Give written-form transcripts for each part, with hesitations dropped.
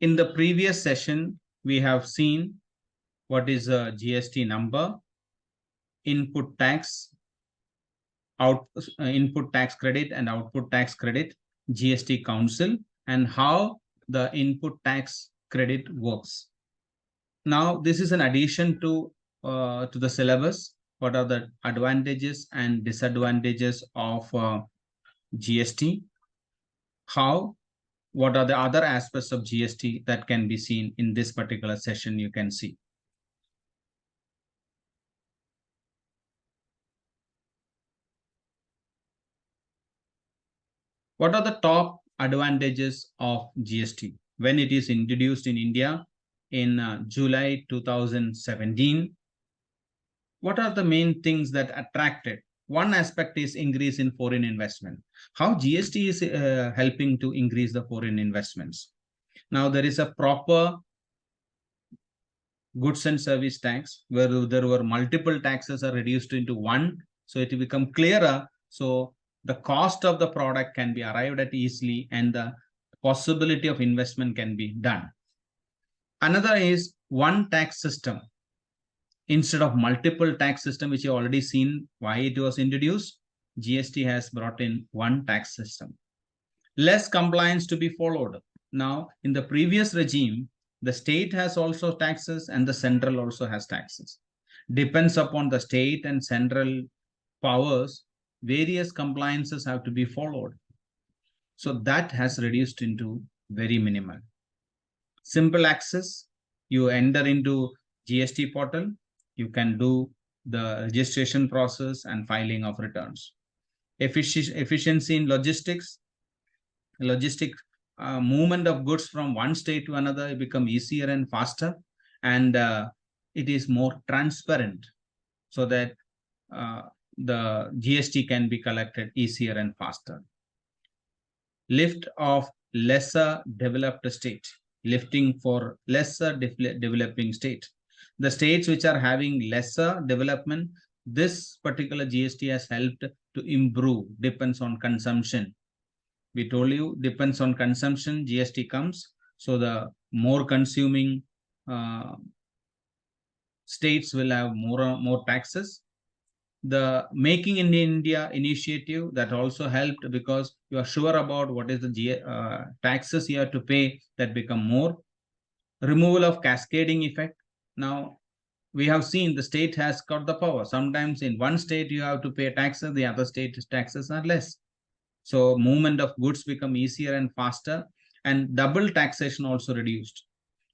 In the previous session, we have seen what is a GST number, input tax, input tax credit and output tax credit, GST council, and how the input tax credit works. Now, this is an addition to the syllabus. What are the advantages and disadvantages of GST? What are the other aspects of GST that can be seen in this particular session? You can see. What are the top advantages of GST when it is introduced in India in July 2017? What are the main things that attracted? One aspect is increase in foreign investment. How GST is helping to increase the foreign investments. Now, there is a proper goods and service tax where there were multiple taxes are reduced into one. So it will become clearer. So the cost of the product can be arrived at easily and the possibility of investment can be done. Another is one tax system instead of multiple tax system, which you already seen why it was introduced. GST has brought in one tax system. Less compliance to be followed. Now, in the previous regime, the state has also taxes and the central also has taxes. Depends upon the state and central powers, various compliances have to be followed. So that has reduced into very minimal. Simple access, you enter into GST portal, you can do the registration process and filing of returns. Efficiency in logistics, movement of goods from one state to another become easier and faster, and it is more transparent so that the GST can be collected easier and faster. Lift of lesser developed state, lifting for lesser developing state. The states which are having lesser development, this particular GST has helped to improve, depends on consumption. We told you, depends on consumption, GST comes. So the more consuming states will have more taxes. The Making in India initiative that also helped because you are sure about what is the taxes you have to pay, that become more. Removal of cascading effect. Now, we have seen the state has got the power. Sometimes in one state you have to pay taxes, the other state taxes are less. So movement of goods become easier and faster, and double taxation also reduced.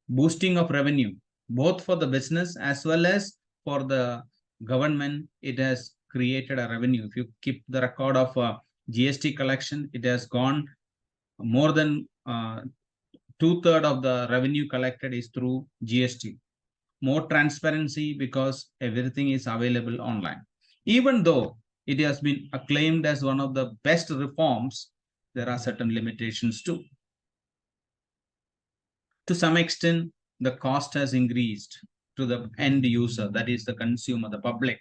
Boosting of revenue, both for the business as well as for the government, it has created a revenue. If you keep the record of GST collection, it has gone more than 2/3 of the revenue collected is through GST. More transparency because everything is available online. Even though it has been acclaimed as one of the best reforms, there are certain limitations too. To some extent, the cost has increased to the end user, that is the consumer, the public.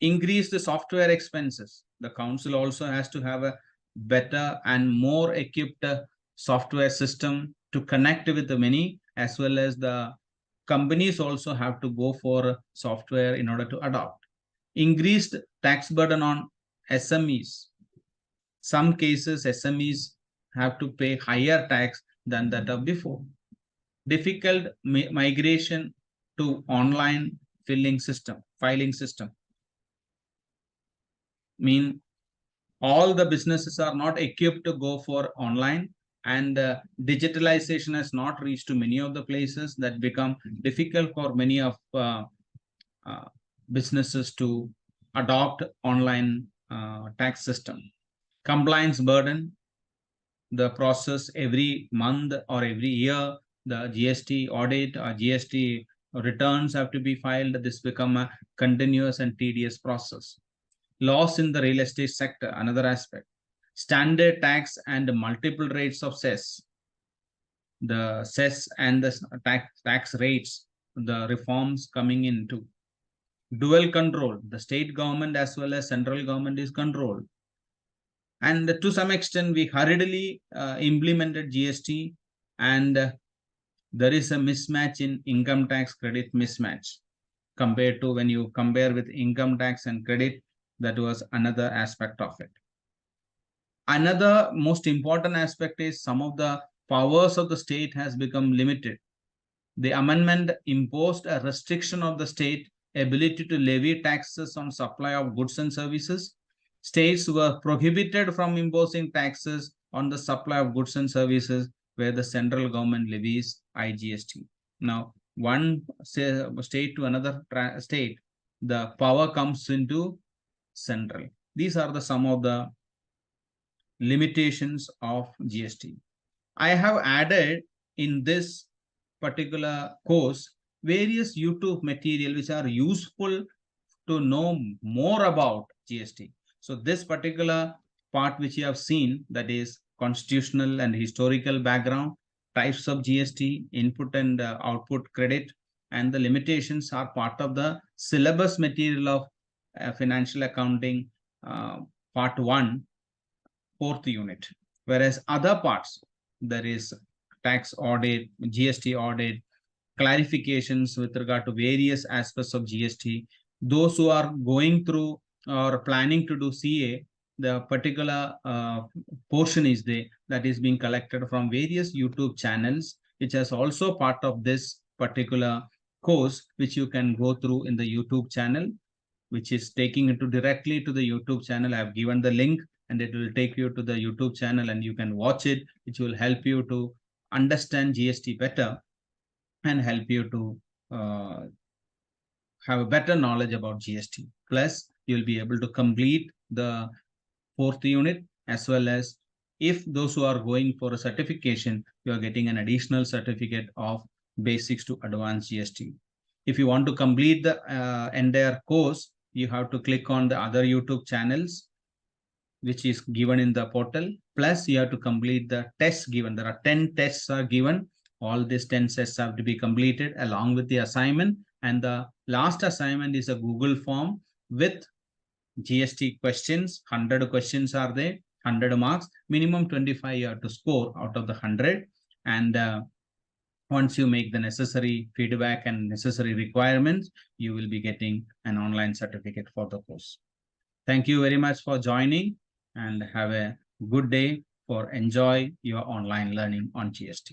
Increase the software expenses. The council also has to have a better and more equipped software system to connect with the many, as well as the companies also have to go for software in order to adopt. Increased tax burden on SMEs. Some cases SMEs have to pay higher tax than that of before. Difficult migration to online filing system. Mean all the businesses are not equipped to go for online, and digitalization has not reached to many of the places, that become difficult for many of businesses to adopt online tax system. Compliance burden, the process every month or every year, the GST audit or GST returns have to be filed. This become a continuous and tedious process. Loss in the real estate sector, another aspect. Standard tax and multiple rates of cess. The cess and the tax rates, the reforms coming into. Dual control, the state government as well as central government is controlled. And to some extent, we hurriedly implemented GST And there is a mismatch in income tax credit mismatch compared to when you compare with income tax and credit. That was another aspect of it. Another most important aspect is some of the powers of the state has become limited. The amendment imposed a restriction of the state ability to levy taxes on supply of goods and services. States were prohibited from imposing taxes on the supply of goods and services where the central government levies IGST. Now, one state to another state, the power comes into central. These are the some of the limitations of GST. I have added in this particular course various YouTube material which are useful to know more about GST. So this particular part which you have seen, that is constitutional and historical background, types of GST, input and output credit, and the limitations are part of the syllabus material of financial accounting part 1, 4th unit. Whereas other parts, there is tax audit, GST audit, clarifications with regard to various aspects of GST. Those who are going through or planning to do CA, the particular portion is there that is being collected from various YouTube channels, which is also part of this particular course, which you can go through in the YouTube channel, which is taking it to directly to the YouTube channel. I have given the link and it will take you to the YouTube channel and you can watch it, which will help you to understand GST better and help you to have a better knowledge about GST. Plus, you'll be able to complete the 4th unit, as well as if those who are going for a certification, you are getting an additional certificate of basics to advanced GST. If you want to complete the entire course, you have to click on the other YouTube channels, which is given in the portal. Plus, you have to complete the tests given. There are 10 tests are given. All these 10 tests have to be completed along with the assignment. And the last assignment is a Google form with GST questions. 100 questions are there, 100 marks. Minimum 25 you have to score out of the 100. And once you make the necessary feedback and necessary requirements, you will be getting an online certificate for the course. Thank you very much for joining and have a good day for enjoy your online learning on GST.